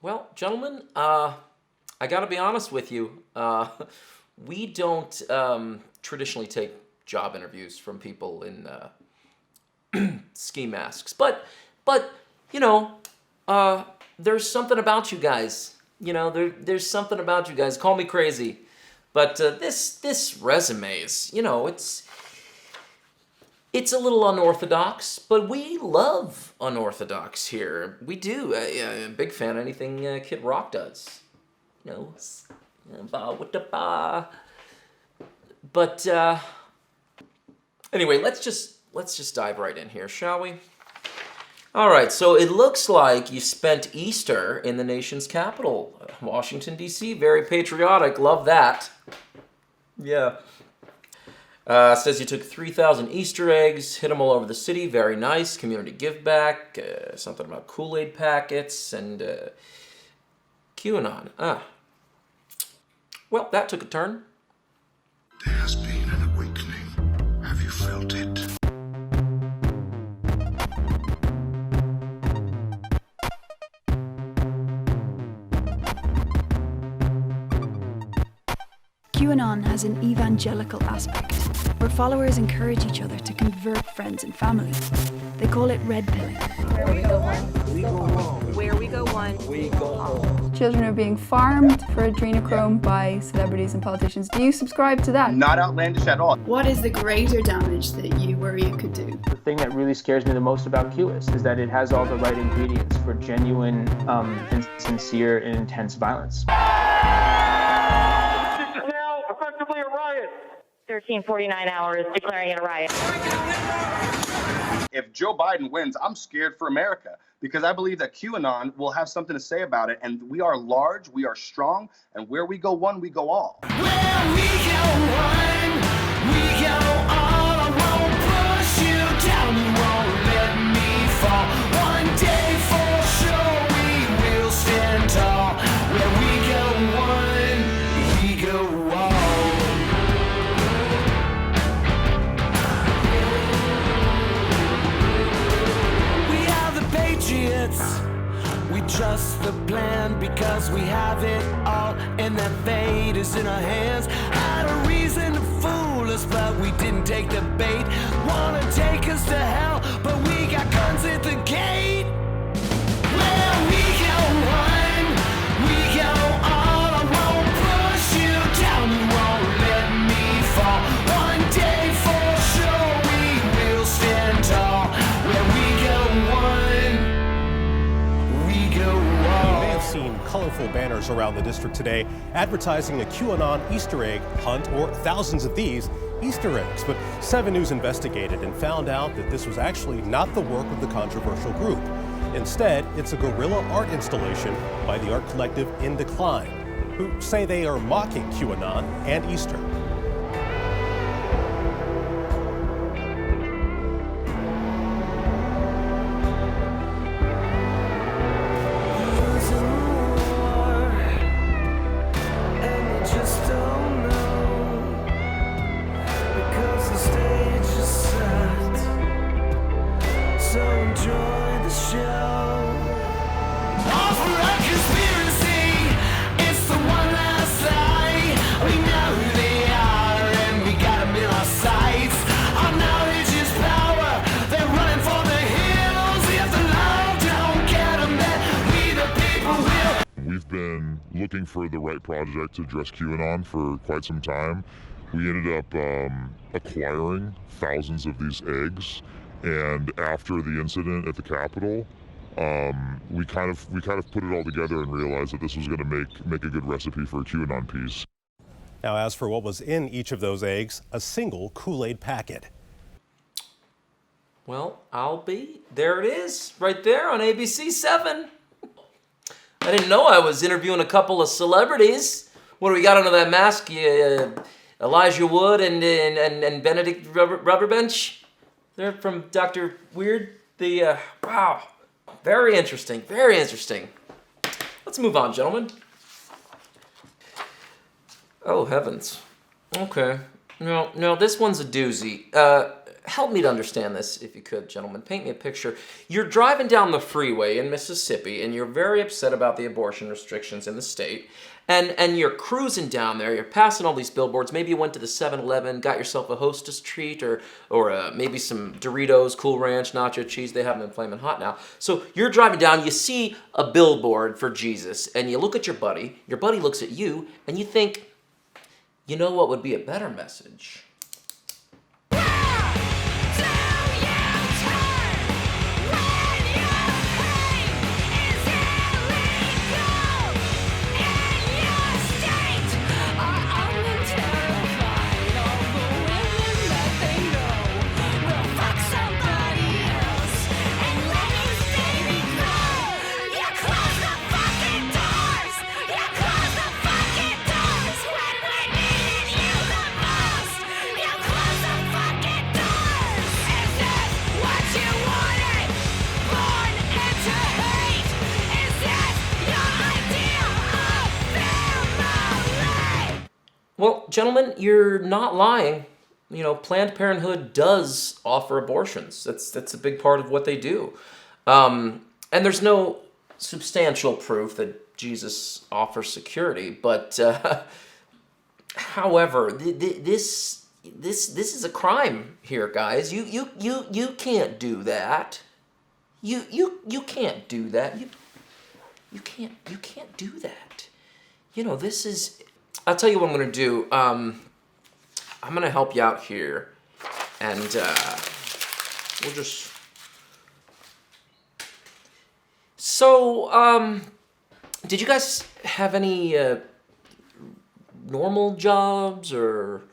Well, gentlemen, I gotta be honest with you. We don't traditionally take job interviews from people in ski masks, but you know, there's something about you guys. You know, there's something about you guys. Call me crazy, but this resume is, you know, it's a little unorthodox, but we love unorthodox here. We do. I'm a big fan of anything Kid Rock does. You know, ba with the ba. But anyway, let's just dive right in here, shall we? All right. So it looks like you spent Easter in the nation's capital, Washington D.C. Very patriotic. Love that. Yeah. Says you took 3,000 Easter eggs, hid them all over the city. Very nice. Community give back. Something about Kool-Aid packets and QAnon. Well, that took a turn. There has been an awakening. Have you felt it? QAnon has an evangelical aspect, where followers encourage each other to convert friends and family. They call it red pilling. Where we go one, we go home. Where we go one, we go home. Children are being farmed for adrenochrome by celebrities and politicians. Do you subscribe to that? Not outlandish at all. What is the greater damage that you worry it could do? The thing that really scares me the most about QAnon is that it has all the right ingredients for genuine and sincere and intense violence. 1349 hours declaring it a riot. If Joe Biden wins, I'm scared for America because I believe that QAnon will have something to say about it. And we are large, we are strong, and where we go one, we go all. Where we go one, we go all. I won't push you down, you won't let me fall. One day for sure we will stand tall. Where we go one, we go all. We trust the plan because we have it all, and that fate is in our hands. Had a reason to fool us, but we didn't take the bait. Wanna take us to hell, but we got guns at the gate. Where we go one, we go all. I won't push you down, you won't let me fall. One day for sure we will stand tall. Where we go one, seen colorful banners around the district today advertising a QAnon Easter egg hunt, or thousands of these Easter eggs. But 7 News investigated and found out that this was actually not the work of the controversial group. Instead, it's a guerrilla art installation by the art collective In Decline, who say they are mocking QAnon and Easter. Looking for the right project to address QAnon for quite some time. We ended up acquiring thousands of these eggs, and after the incident at the Capitol, we kind of put it all together and realized that this was going to make a good recipe for a QAnon piece. Now, as for what was in each of those eggs, a single Kool-Aid packet. Well, there it is, right there on ABC 7. I didn't know I was interviewing a couple of celebrities. What do we got under that mask? Elijah Wood and Benedict Rubberbench. They're from Dr. Weird. Wow, very interesting, very interesting. Let's move on, gentlemen. Oh, heavens. Okay. No, this one's a doozy. Help me to understand this, if you could, gentlemen. Paint me a picture. You're driving down the freeway in Mississippi, and you're very upset about the abortion restrictions in the state, and you're cruising down there. You're passing all these billboards. Maybe you went to the 7-Eleven, got yourself a Hostess treat, or maybe some Doritos, Cool Ranch, nacho cheese. They have them in Flamin' Hot now. So you're driving down, you see a billboard for Jesus, and you look at your buddy. Your buddy looks at you, and you think, you know what would be a better message? Well, gentlemen, you're not lying. You know, Planned Parenthood does offer abortions. That's a big part of what they do. And there's no substantial proof that Jesus offers security. But, however, this is a crime here, guys. You can't do that. You can't do that. You can't do that. You know, this is. I'll tell you what I'm going to do. I'm going to help you out here, and we'll just... So, did you guys have any normal jobs, or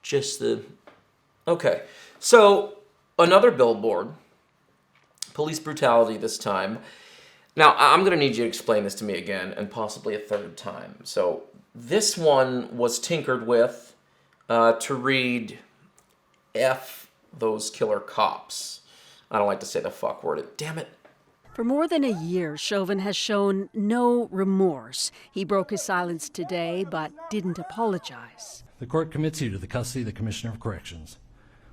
just the... Okay, so another billboard, police brutality this time. Now, I'm going to need you to explain this to me again, and possibly a third time. So, this one was tinkered with to read F those killer cops. I don't like to say the fuck word. Damn it. For more than a year, Chauvin has shown no remorse. He broke his silence today, but didn't apologize. The court commits you to the custody of the Commissioner of Corrections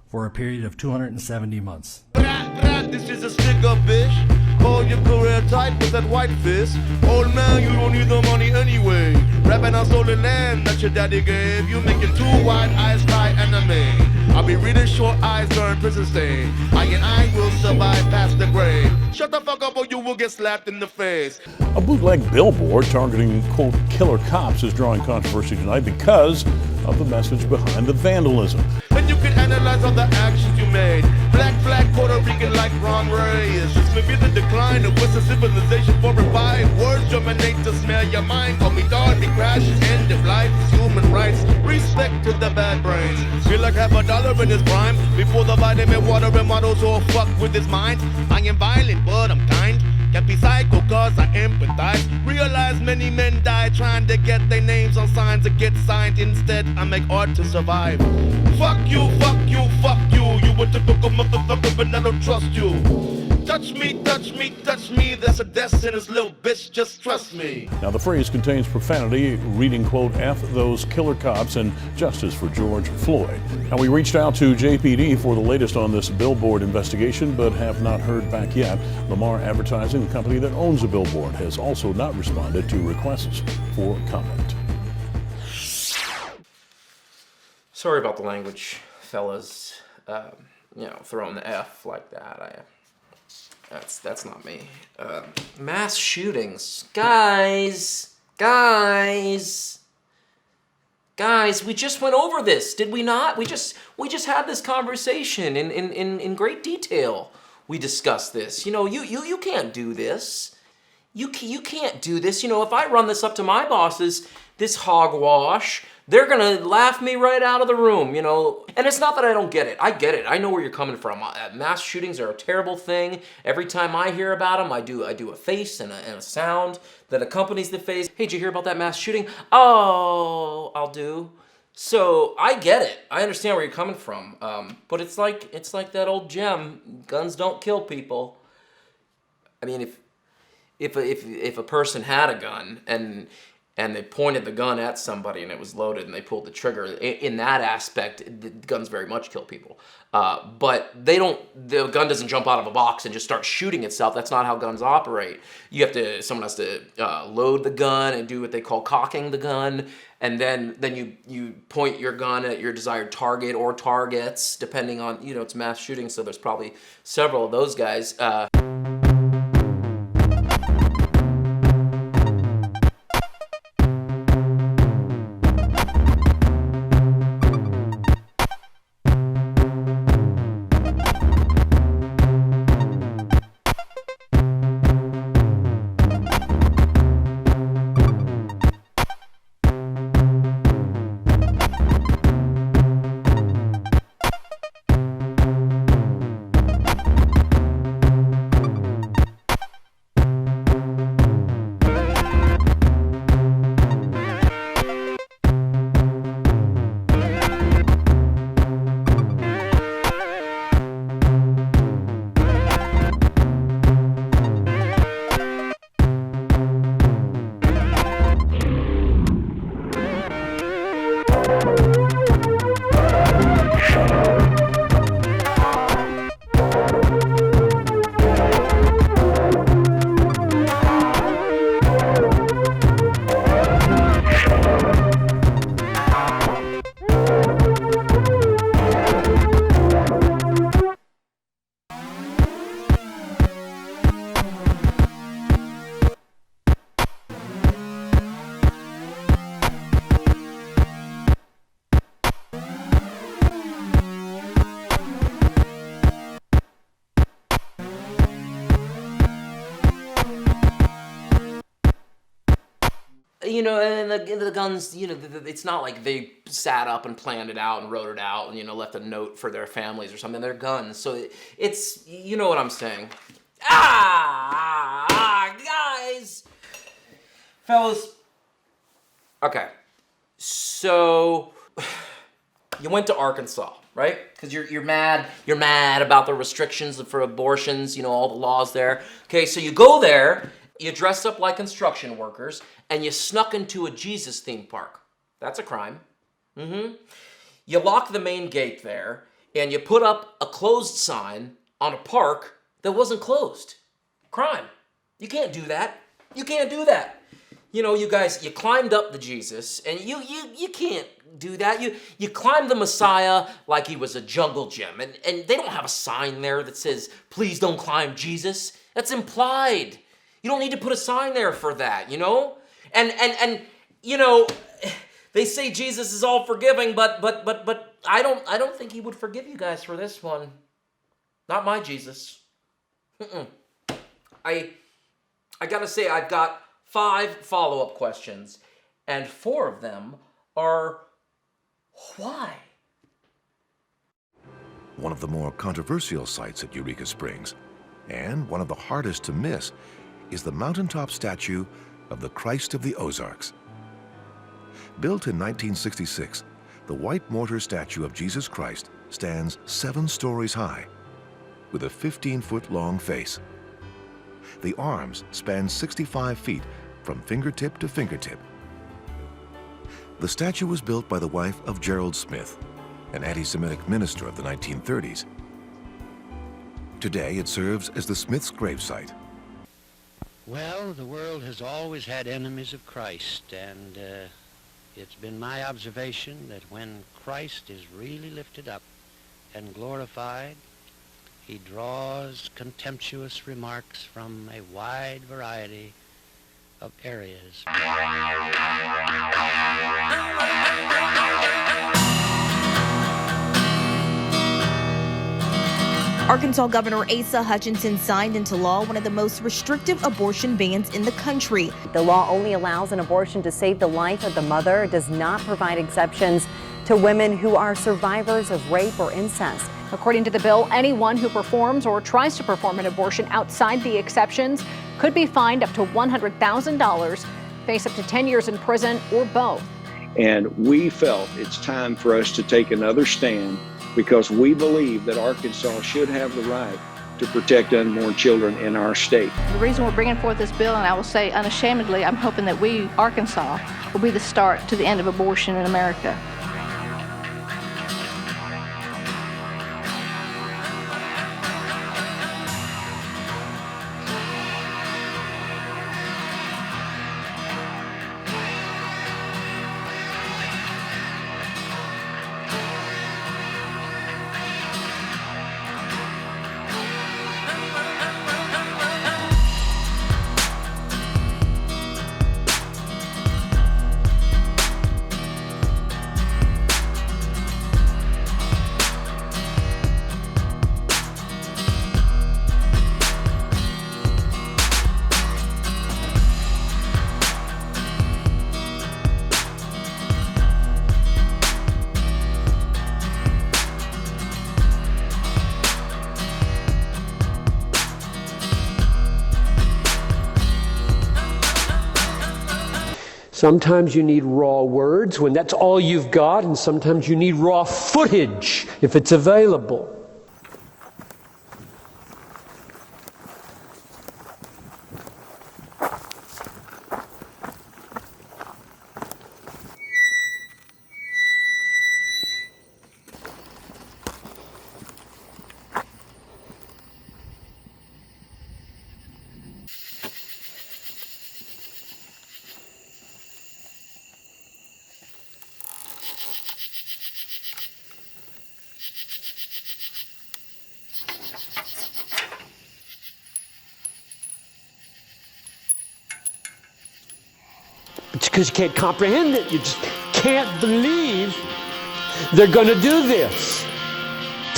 for a period of 270 months. This is a stick-up, bitch. Hold your career tight with that white fist. Old man, you don't need the money anyway. Rapping on stolen land that your daddy gave. You making two wide eyes cry anime. I'll be reading short eyes during prison stay. I will survive past the grave. Shut the fuck up or you will get slapped in the face. A bootleg billboard targeting, quote, killer cops is drawing controversy tonight because of the message behind the vandalism. And you can analyze all the actions you made. Black flag, Puerto Rican like Ron Reyes. This may be the decline of Western civilization for revive. Words germinate to smell your mind. Call me Darby crashes, end of life, human rights. Respect to the bad brains. Feel like $50 in his prime. Before the vitamin water and models all fuck with his mind. I am violent, but I'm kind. Can't be psycho cause I empathize. Realize many men die trying to get their names on signs that get signed. Instead, I make art to survive. Fuck you, fuck you, fuck you. You a typical motherfucker, but I don't trust you. Touch me, touch me, touch me. There's a death sentence, little bitch, just trust me. Now, the phrase contains profanity, reading, quote, F those killer cops and justice for George Floyd. Now, we reached out to JPD for the latest on this billboard investigation, but have not heard back yet. Lamar Advertising, the company that owns the billboard, has also not responded to requests for comment. Sorry about the language, fellas. Throwing the F like that. That's not me. Mass shootings. Guys, we just went over this, did we not? We just had this conversation in great detail. we discussed this. You know, you can't do this. You can't do this. You know, if I run this up to my bosses, this hogwash, they're gonna laugh me right out of the room, you know. And it's not that I don't get it. I get it. I know where you're coming from. Mass shootings are a terrible thing. Every time I hear about them, I do a face and a sound that accompanies the face. Hey, did you hear about that mass shooting? Oh, I'll do. So I get it. I understand where you're coming from. But it's like that old gem. Guns don't kill people. I mean, if a person had a gun and they pointed the gun at somebody and it was loaded and they pulled the trigger, in that aspect, the guns very much kill people. But the gun doesn't jump out of a box and just start shooting itself. That's not how guns operate. Someone has to load the gun and do what they call cocking the gun, and then you point your gun at your desired target or targets, depending on, you know, it's mass shooting, so there's probably several of those guys. You know, and the guns, you know, it's not like they sat up and planned it out and wrote it out and, you know, left a note for their families or something. They're guns. So it's, you know what I'm saying. Guys! Fellas. Okay. So, you went to Arkansas, right? Because you're mad about the restrictions for abortions, you know, all the laws there. Okay, so you go there, you dressed up like construction workers, and you snuck into a Jesus theme park. That's a crime. You lock the main gate there, and you put up a closed sign on a park that wasn't closed. Crime. You can't do that. You can't do that. You know, you guys, you climbed up the Jesus, and you can't do that. You climbed the Messiah like he was a jungle gym, and they don't have a sign there that says, please don't climb Jesus. That's implied. You don't need to put a sign there for that, you know? And you know, they say Jesus is all forgiving, but I don't think he would forgive you guys for this one. Not my Jesus. I gotta say, I've got 5 follow-up questions, and 4 of them are why? One of the more controversial sites at Eureka Springs, and one of the hardest to miss, is the mountaintop statue of the Christ of the Ozarks. Built in 1966, the white mortar statue of Jesus Christ stands 7 stories high, with a 15-foot-long face. The arms span 65 feet from fingertip to fingertip. The statue was built by the wife of Gerald Smith, an anti-Semitic minister of the 1930s. Today, it serves as the Smith's gravesite. Well, the world has always had enemies of Christ, and it's been my observation that when Christ is really lifted up and glorified, he draws contemptuous remarks from a wide variety of areas. Arkansas Governor Asa Hutchinson signed into law one of the most restrictive abortion bans in the country. The law only allows an abortion to save the life of the mother. It does not provide exceptions to women who are survivors of rape or incest. According to the bill, anyone who performs or tries to perform an abortion outside the exceptions could be fined up to $100,000, face up to 10 years in prison, or both. And we felt it's time for us to take another stand because we believe that Arkansas should have the right to protect unborn children in our state. The reason we're bringing forth this bill, and I will say unashamedly, I'm hoping that we, Arkansas, will be the start to the end of abortion in America. Sometimes you need raw words when that's all you've got, and sometimes you need raw footage if it's available. It's because you can't comprehend it. You just can't believe they're going to do this.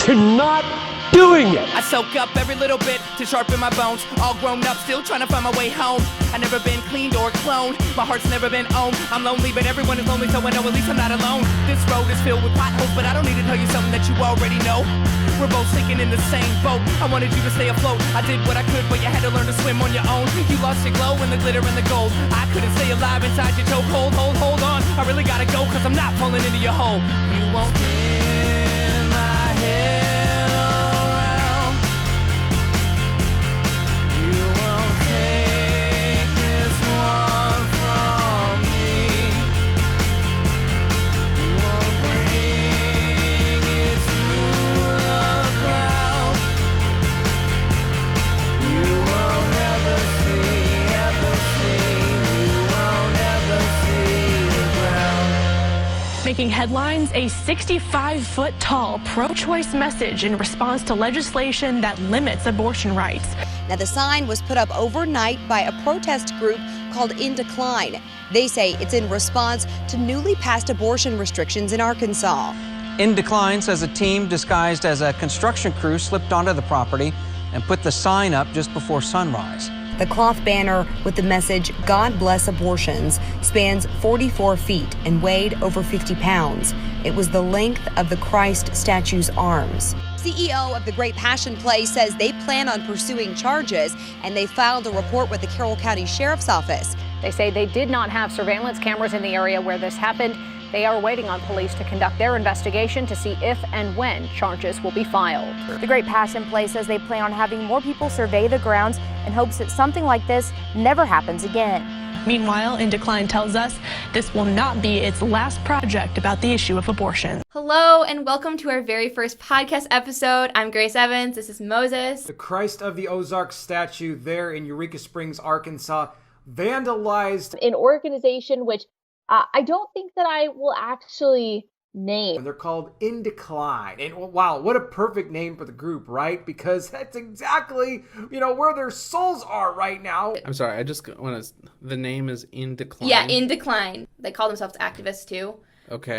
They're not doing it. I soak up every little bit to sharpen my bones. All grown up, still trying to find my way home. I've never been cleaned or cloned. My heart's never been owned. I'm lonely, but everyone is lonely, so I know at least I'm not alone. This road is filled with potholes, but I don't need to tell you something that you already know. We're both sinking in the same boat. I wanted you to stay afloat. I did what I could, but you had to learn to swim on your own. You lost your glow in the glitter and the gold. I couldn't stay alive inside your chokehold. Hold on. I really gotta go, cause I'm not falling into your hole. You won't spin my head around. You won't take this one from me. You won't bring it to the ground. You won't ever see. You won't ever see the ground. Making headlines, a 65-foot tall pro-choice message in response to legislation that limits abortion rights. Now, the sign was put up overnight by a protest group called In Decline. They say it's in response to newly passed abortion restrictions in Arkansas. In Decline says a team disguised as a construction crew slipped onto the property and put the sign up just before sunrise. The cloth banner with the message, God Bless Abortions, spans 44 feet and weighed over 50 pounds. It was the length of the Christ statue's arms. CEO of the Great Passion Play says they plan on pursuing charges, and they filed a report with the Carroll County Sheriff's Office. They say they did not have surveillance cameras in the area where this happened. They are waiting on police to conduct their investigation to see if and when charges will be filed. The Great Passion Play says they plan on having more people survey the grounds in hopes that something like this never happens again. Meanwhile, In Decline tells us this will not be its last project about the issue of abortion. Hello and welcome to our very first podcast episode. I'm Grace Evans. This is Moses. The Christ of the Ozarks statue there in Eureka Springs, Arkansas, vandalized. An organization which I don't think that I will actually name. They're called In Decline. And wow, what a perfect name for the group, right? Because that's exactly, where their souls are right now. I'm sorry, I just want to, the name is In Decline. Yeah, In Decline. They call themselves activists too. Okay.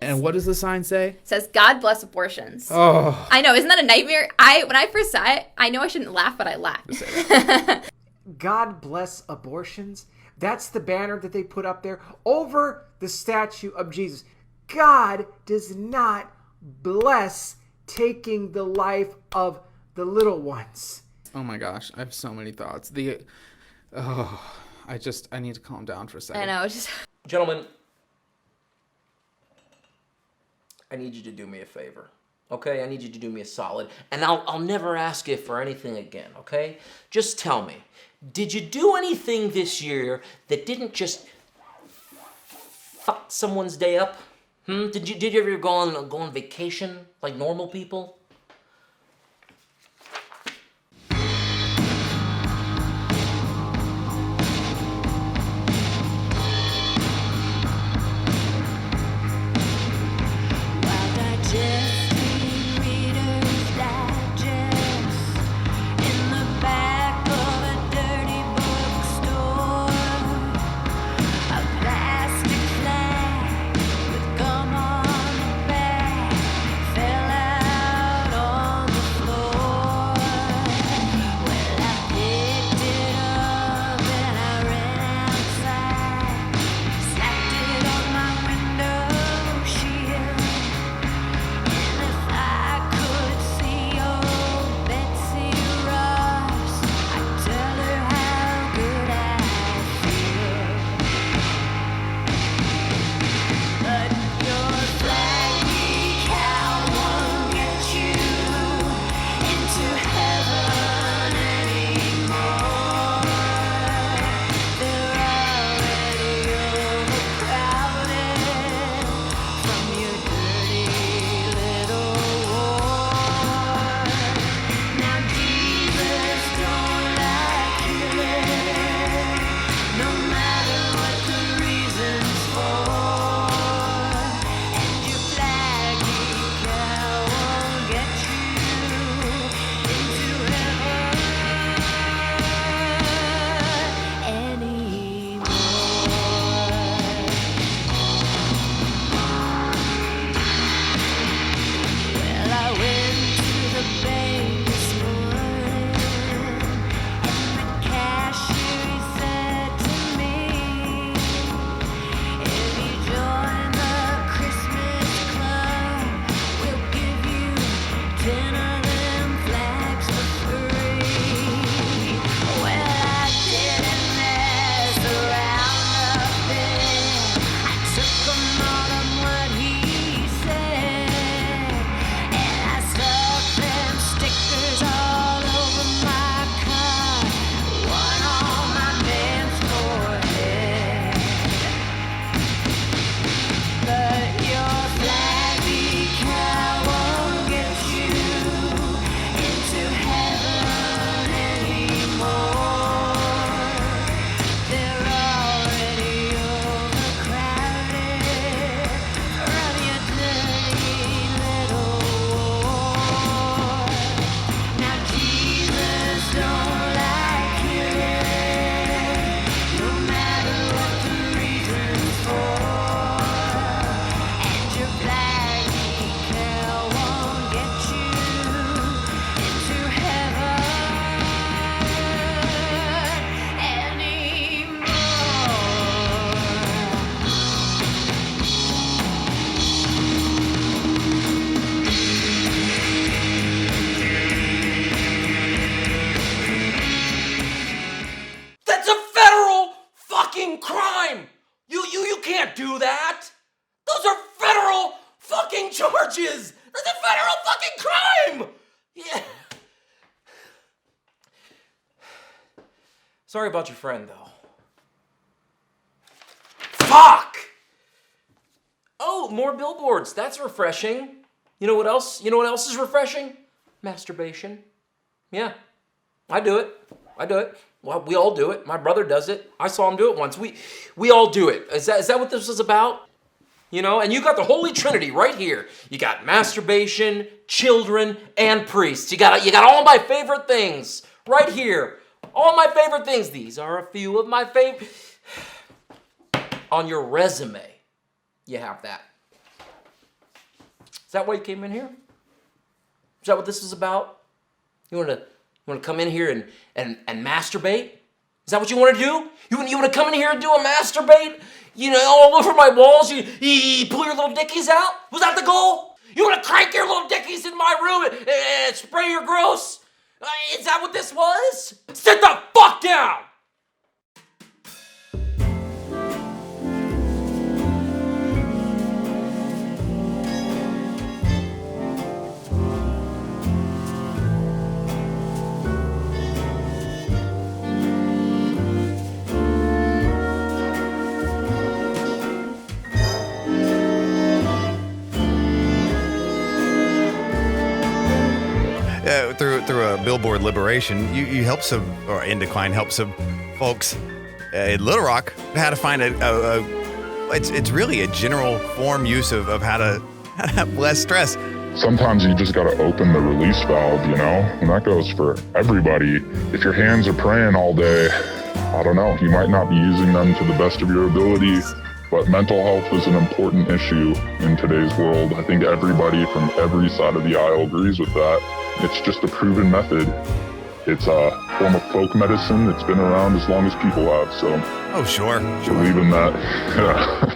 And what does the sign say? It says, God bless abortions. Oh. I know, isn't that a nightmare? When I first saw it, I know I shouldn't laugh, but I laughed. God bless abortions. That's the banner that they put up there over the statue of Jesus. God does not bless taking the life of the little ones. Oh my gosh, I have so many thoughts. I need to calm down for a second. I know, just... Gentlemen, I need you to do me a favor, okay? I need you to do me a solid, and I'll never ask you for anything again, okay? Just tell me, did you do anything this year that didn't just fuck someone's day up? Did you ever go on vacation like normal people? do that. Those are federal fucking charges. That's a federal fucking crime. Yeah. Sorry about your friend, though. Fuck! Oh, more billboards. That's refreshing. You know what else? You know what else is refreshing? Masturbation. Yeah. I do it. Well, we all do it. My brother does it. I saw him do it once. We all do it. Is that what this is about? You know, and you got the Holy Trinity right here. You got masturbation, children, and priests. You got all my favorite things right here. All my favorite things. These are a few of my favorite. On your resume. you have that. Is that why you came in here? Is that what this is about? You want to come in here and masturbate? Is that what you want to do? You want to come in here and do a masturbate? You know, all over my walls, you pull your little dickies out? Was that the goal? You want to crank your little dickies in my room and spray your gross? Is that what this was? Sit the fuck down! Through a Billboard liberation, you help some, or In Decline help some folks in Little Rock how to find it's really a general form use of how to have less stress. Sometimes you just gotta open the release valve, you know, and that goes for everybody. If your hands are praying all day, I don't know, you might not be using them to the best of your ability, but mental health is an important issue in today's world. I think everybody from every side of the aisle agrees with that. It's just a proven method. It's a form of folk medicine. It's been around as long as people have, so. Oh, sure. Believe in that. Yeah.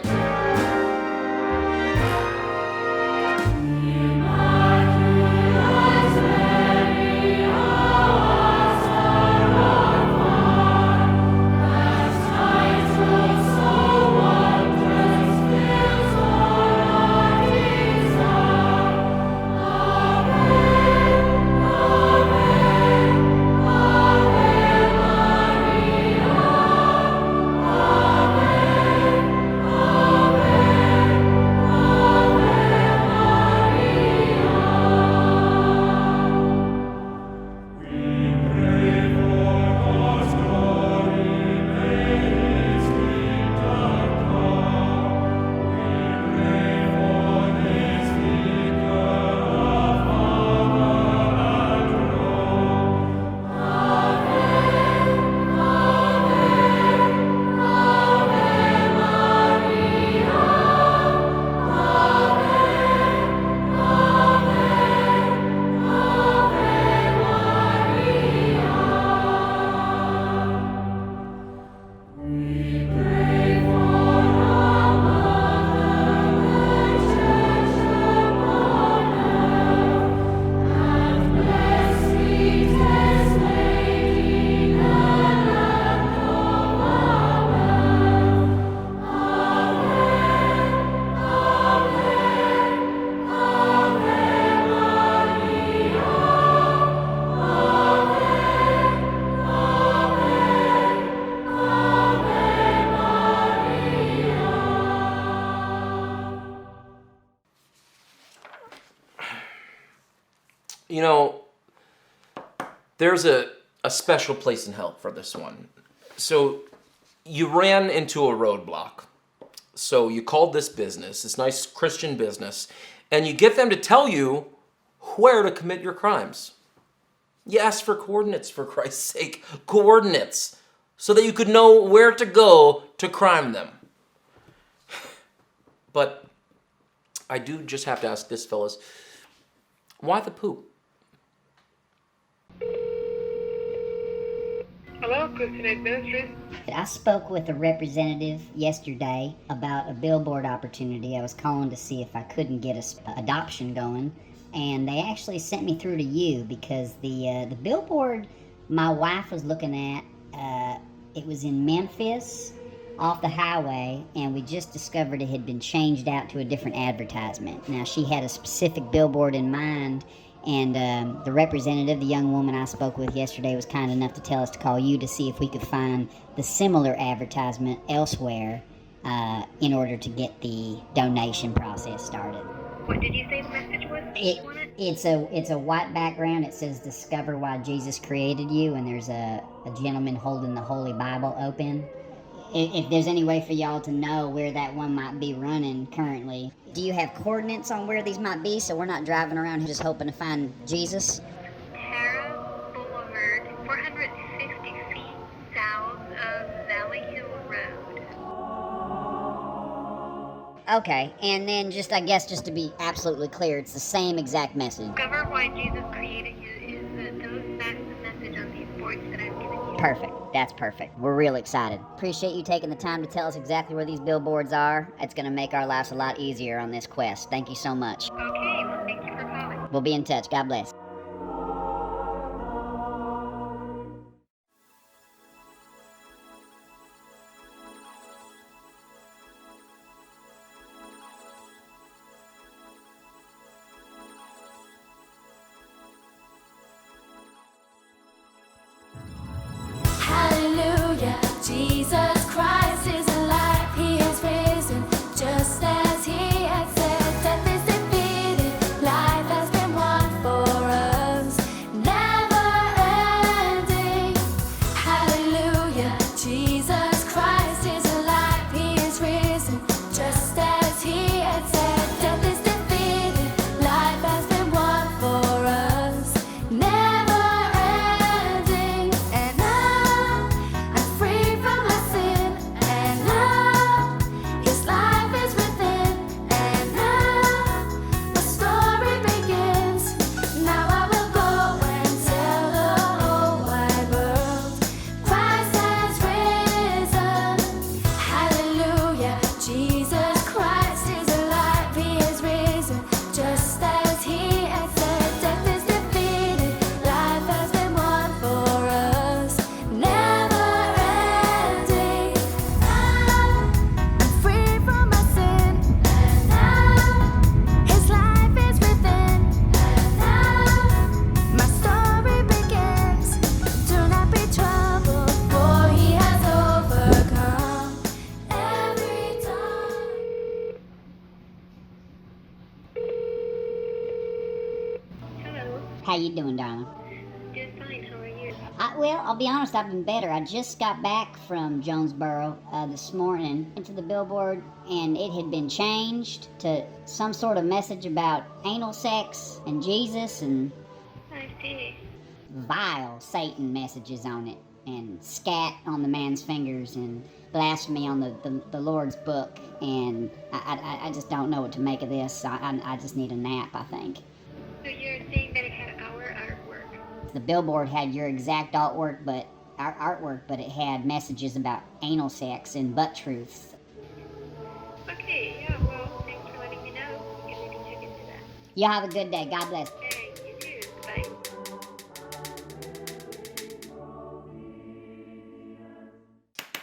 You know, there's a special place in hell for this one. So you ran into a roadblock. So you called this business, this nice Christian business, and you get them to tell you where to commit your crimes. You asked for coordinates, for Christ's sake. Coordinates. So that you could know where to go to crime them. But I do just have to ask this, fellas. Why the poop? Hello, Christian Aid Ministries. I spoke with a representative yesterday about a billboard opportunity. I was calling to see if I couldn't get an adoption going, and they actually sent me through to you because the billboard my wife was looking at, it was in Memphis off the highway, and we just discovered it had been changed out to a different advertisement. Now, she had a specific billboard in mind, and the representative, the young woman I spoke with yesterday, was kind enough to tell us to call you to see if we could find the similar advertisement elsewhere in order to get the donation process started. What did you say the message was? It's a white background. It says "Discover Why Jesus Created You," and there's a gentleman holding the Holy Bible open. If there's any way for y'all to know where that one might be running currently. Do you have coordinates on where these might be so we're not driving around just hoping to find Jesus? Tara Boulevard, 450 feet south of Valley Hill Road. Okay, and then just, I guess, just to be absolutely clear, it's the same exact message. Discover why Jesus created you that's the message on these boards that I've given you. Perfect. That's perfect. We're real excited. Appreciate you taking the time to tell us exactly where these billboards are. It's going to make our lives a lot easier on this quest. Thank you so much. Okay, well, thank you for calling. We'll be in touch. God bless. Hallelujah, Jesus Christ is alive, he is risen, just as he had said. Death is defeated, life has been won for us, never ending. Hallelujah, Jesus Christ is alive, he is risen, just as he had said. Death is defeated, life has been won for us, never ending. And I'm free from my sin, and now his life is within, and now my story begins. Now I will go and tell the whole wide world, Christ has risen. Hallelujah, Jesus Christ is alive, he is risen, just as he had said. Death is defeated, life has been won for us, never ending. I'm free from my sin, and now his life is within, and now my story begins. Do not be troubled, for he has overcome every time. Hello. How you doing, darling? Just fine. How are you? Well, I'll be honest, I've been better. I just got back from Jonesboro this morning into the Billboard, and it had been changed to some sort of message about anal sex and Jesus and I see. vile Satan messages on it, and scat on the man's fingers, and blasphemy on the Lord's book, and I just don't know what to make of this. I just need a nap, I think. So you're saying that it had our artwork? The Billboard had your exact artwork, but it had messages about anal sex and butt truths. Okay, yeah, well, thanks for letting me know. You can maybe check into that. You have a good day. God bless. Okay, you too. Bye.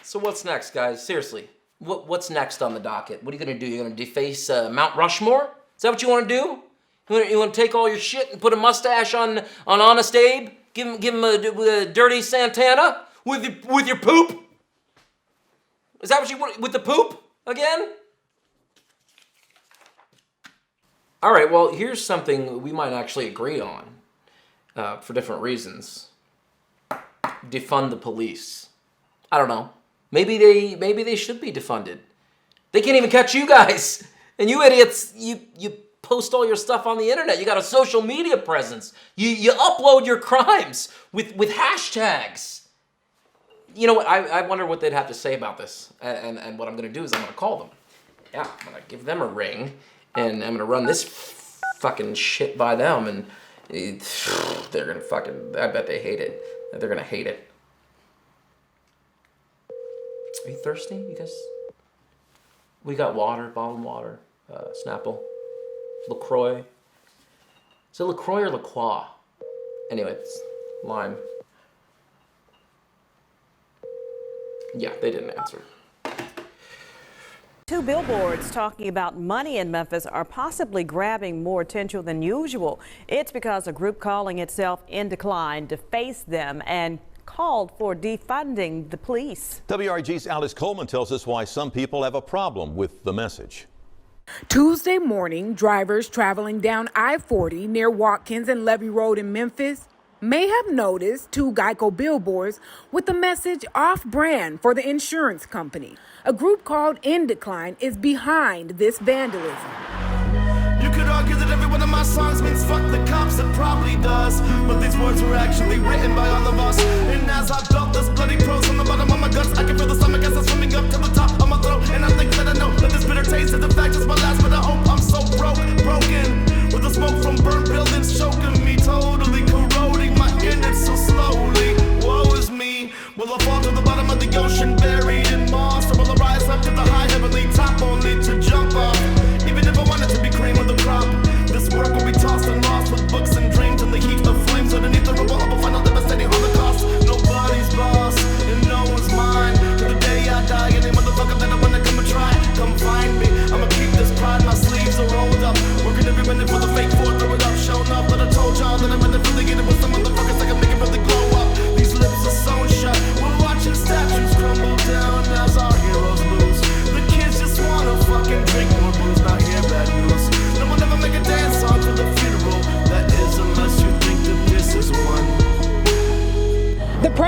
So what's next, guys? Seriously, what's next on the docket? What are you gonna do? You're gonna deface Mount Rushmore? Is that what you want to do? You want to take all your shit and put a mustache on Honest Abe? Give him a dirty Santana with your poop? Is that what you want with the poop again? All right. Well, here's something we might actually agree on for different reasons. Defund the police. I don't know. Maybe they should be defunded. They can't even catch you guys, and you idiots. You post all your stuff on the internet. You got a social media presence. You upload your crimes with hashtags. You know what? I wonder what they'd have to say about this. And what I'm gonna do is I'm gonna call them. Yeah, I'm gonna give them a ring, and I'm gonna run this fucking shit by them, and they're gonna fucking. I bet they hate it. They're gonna hate it. Are you thirsty, you guys? We got water, bottled water, Snapple. LaCroix. Is it LaCroix or LaCroix? Anyway, it's lime. Yeah, they didn't answer. Two billboards talking about money in Memphis are possibly grabbing more attention than usual. It's because a group calling itself In Decline defaced them and called for defunding the police. WRG's Alice Coleman tells us why some people have a problem with the message. Tuesday morning, drivers traveling down I-40 near Watkins and Levy Road in Memphis may have noticed two Geico billboards with the message off-brand for the insurance company. A group called In Decline is behind this vandalism. You could argue that every one of my songs means fuck the cops, it probably does. But these words were actually written by all of us. And as I built this bloody prose from the bottom of my guts, I can feel the stomach as I'm swimming up to the top of my throat. And I think that I know that this bitter taste is in fact just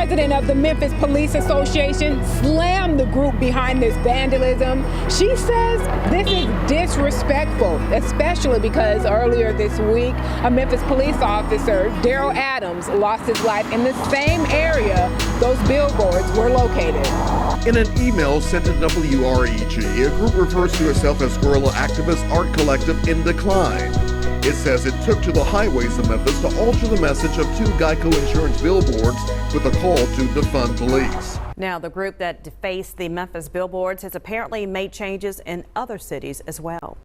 president of the Memphis Police Association, slammed the group behind this vandalism. She says this is disrespectful, especially because earlier this week, a Memphis police officer, Daryl Adams, lost his life in the same area those billboards were located. In an email sent to WREG, a group refers to itself as Guerrilla Activist Art Collective in Decline. It says it took to the highways of Memphis to alter the message of 2 Geico insurance billboards with a call to defund police. Now, the group that defaced the Memphis billboards has apparently made changes in other cities as well.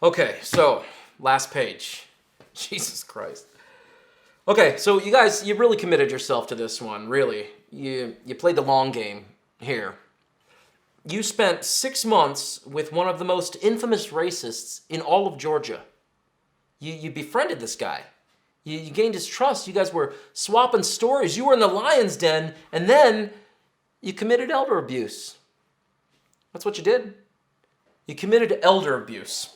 Okay, so last page. Jesus Christ. Okay, so you guys, you really committed yourself to this one, really. You played the long game here. You spent 6 months with one of the most infamous racists in all of Georgia. You befriended this guy. You gained his trust. You guys were swapping stories. You were in the lion's den, and then you committed elder abuse. That's what you did. You committed elder abuse.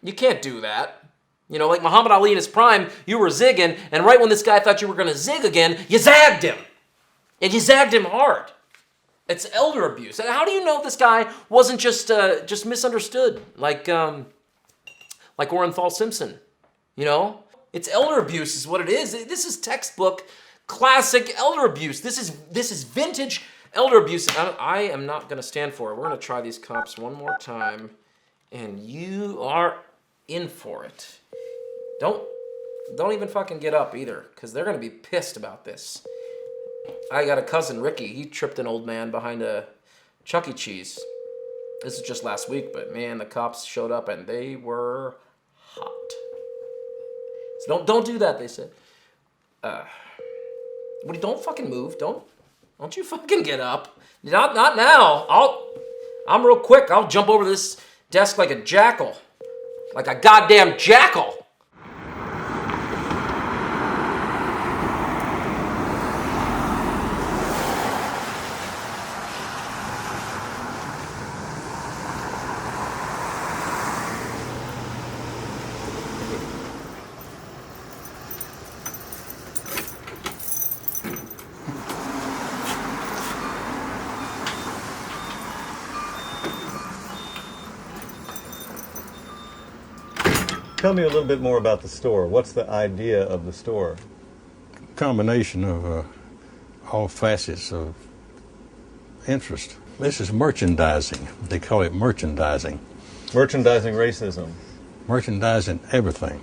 You can't do that. You know, like Muhammad Ali in his prime, you were zigging, and right when this guy thought you were going to zig again, you zagged him. And you zagged him hard. It's elder abuse. And how do you know this guy wasn't just misunderstood, like Orenthal Simpson? You know, it's elder abuse is what it is. This is textbook, classic elder abuse. This is vintage elder abuse. I am not going to stand for it. We're going to try these cops one more time, and you are in for it. Don't even fucking get up either, because they're going to be pissed about this. I got a cousin, Ricky. He tripped an old man behind a Chuck E. Cheese. This is just last week, but man, the cops showed up and they were hot. So don't do that, they said. Don't fucking move. Don't you fucking get up. Not now. I'm real quick. I'll jump over this desk like a jackal. Like a goddamn jackal. Tell me a little bit more about the store. What's the idea of the store? Combination of all facets of interest. This is merchandising. They call it merchandising. Merchandising racism. Merchandising everything.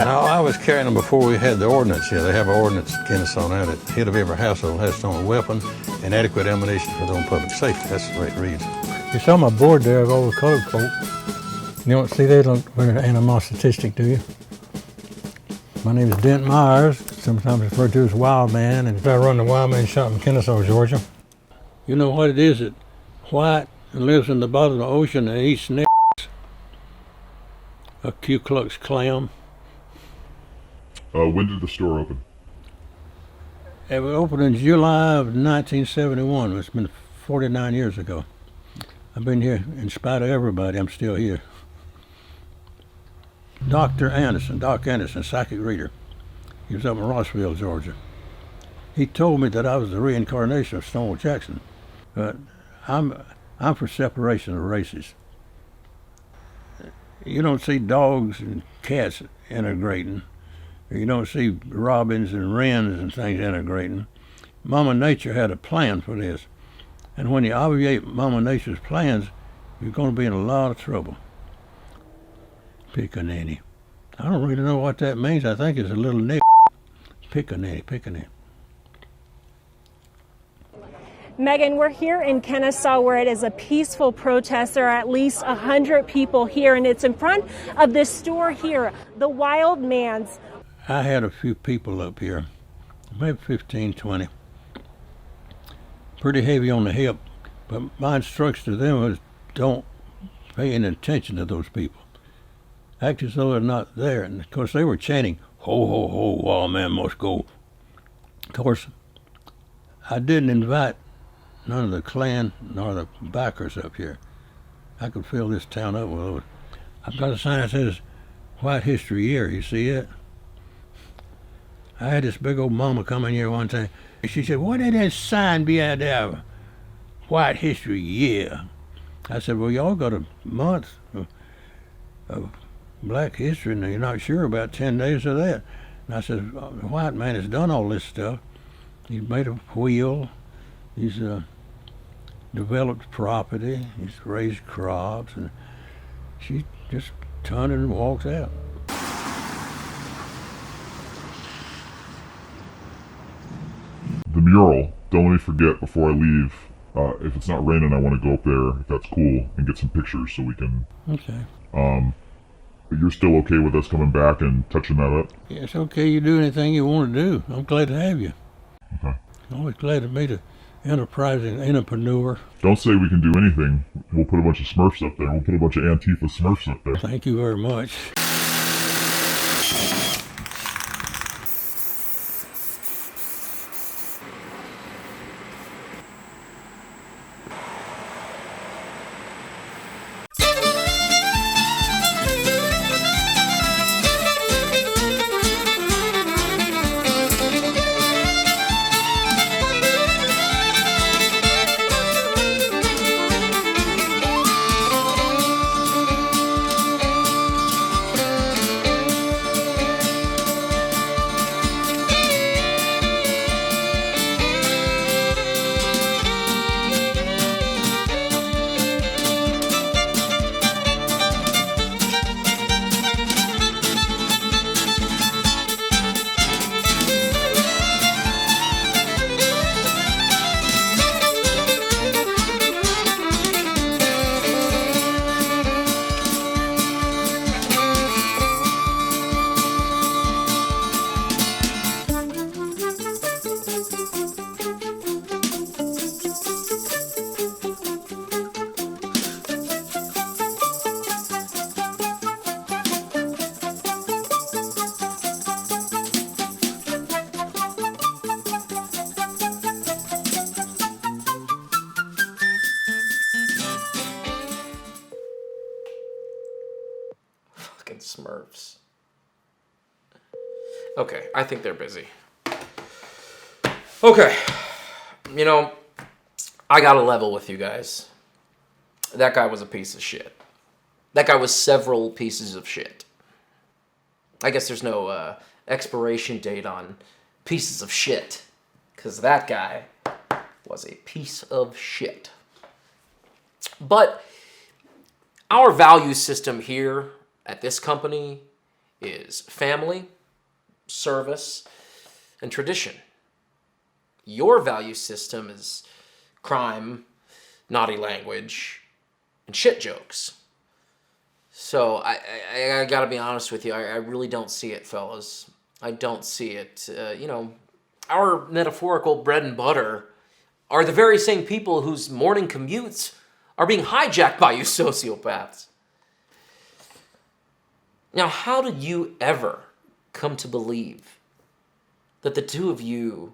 I was carrying them before we had the ordinance here. They have an ordinance in Kennesaw now that head of every household has its own weapon and adequate ammunition for their own public safety. That's the way it reads. You saw my board there of all the colored folk. You don't see that very animosistic, do you? My name is Dent Myers, sometimes referred to as Wild Man, and I run the Wild Man shop in Kennesaw, Georgia. You know what it is that white lives in the bottom of the ocean and eats snakes? A Ku Klux Klan. When did the store open? It was opened in July of 1971. It's been 49 years ago. I've been here in spite of everybody. I'm still here. Doc Anderson, psychic reader. He was up in Rossville, Georgia. He told me that I was the reincarnation of Stonewall Jackson. But I'm for separation of races. You don't see dogs and cats integrating. You don't see robins and wrens and things integrating. Mama Nature had a plan for this. And when you obviate Mama Nature's plans, you're going to be in a lot of trouble. Pickaninny. I don't really know what that means. I think it's a little nigger. Pickaninny. Megan, we're here in Kennesaw where it is a peaceful protest. There are at least 100 people here, and it's in front of this store here, the Wild Man's. I had a few people up here, maybe 15, 20. pretty heavy on the hip. But my instruction to them was don't pay any attention to those people. Act as though they're not there. And of course they were chanting, ho, ho, ho, wild man must go. Of course, I didn't invite none of the Klan nor the backers up here. I could fill this town up with those. I've got a sign that says White History Year. You see it? I had this big old mama come in here one time. She said, "What did that sign be out there? White History Year." I said, "Well, y'all got a month of black history, and you're not sure about 10 days of that." And I said, "The white man has done all this stuff. He's made a wheel. He's developed property. He's raised crops." And she just turned and walked out. The mural, don't let me forget before I leave, if it's not raining, I want to go up there, if that's cool, and get some pictures so we can... Okay. But you're still okay with us coming back and touching that up? Yeah, it's okay. You do anything you want to do. I'm glad to have you. Okay. Always glad to meet an enterprising entrepreneur. Don't say we can do anything. We'll put a bunch of Smurfs up there. We'll put a bunch of Antifa Smurfs up there. Thank you very much. Fucking Smurfs. Okay, I think they're busy. Okay. You know, I gotta level with you guys. That guy was a piece of shit. That guy was several pieces of shit. I guess there's no expiration date on pieces of shit, because that guy was a piece of shit. But our value system here at this company is family, service, and tradition. Your value system is crime, naughty language, and shit jokes. So I gotta be honest with you, I really don't see it, fellas. I don't see it. You know, our metaphorical bread and butter are the very same people whose morning commutes are being hijacked by you sociopaths. Now, how did you ever come to believe that the two of you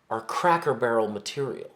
are Cracker Barrel material?